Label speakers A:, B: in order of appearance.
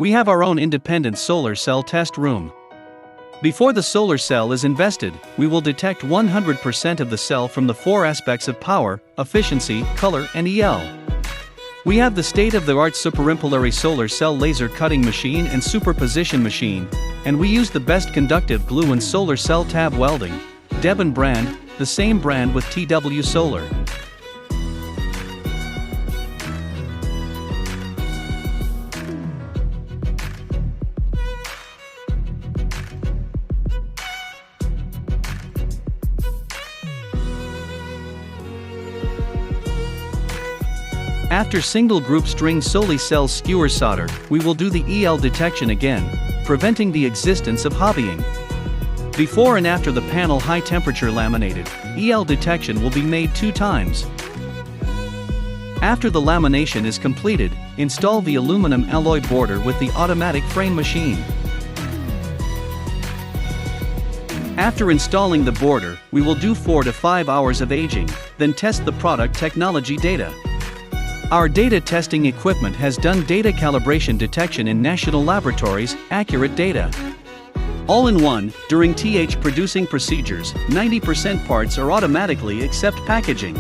A: We have our own independent solar cell test room. Before the solar cell is invested, we will detect 100% of the cell from the 4 aspects of power, efficiency, color, and EL. We have the state-of-the-art superimpillary solar cell laser cutting machine and superposition machine, and we use the best conductive glue and solar cell tab welding, Debon brand, the same brand with TW Solar. After single group string solae cell skewer solder, we will do the EL detection again, preventing the existence of hobbying. Before and after the panel high temperature laminated, EL detection will be made 2 times. After the lamination is completed, install the aluminum alloy border with the automatic frame machine. After installing the border, we will do 4 to 5 hours of aging, then test the product technology data. Our data testing equipment has done data calibration detection in national laboratories, accurate data. All in one, during TH producing procedures, 90% parts are automatically except packaging.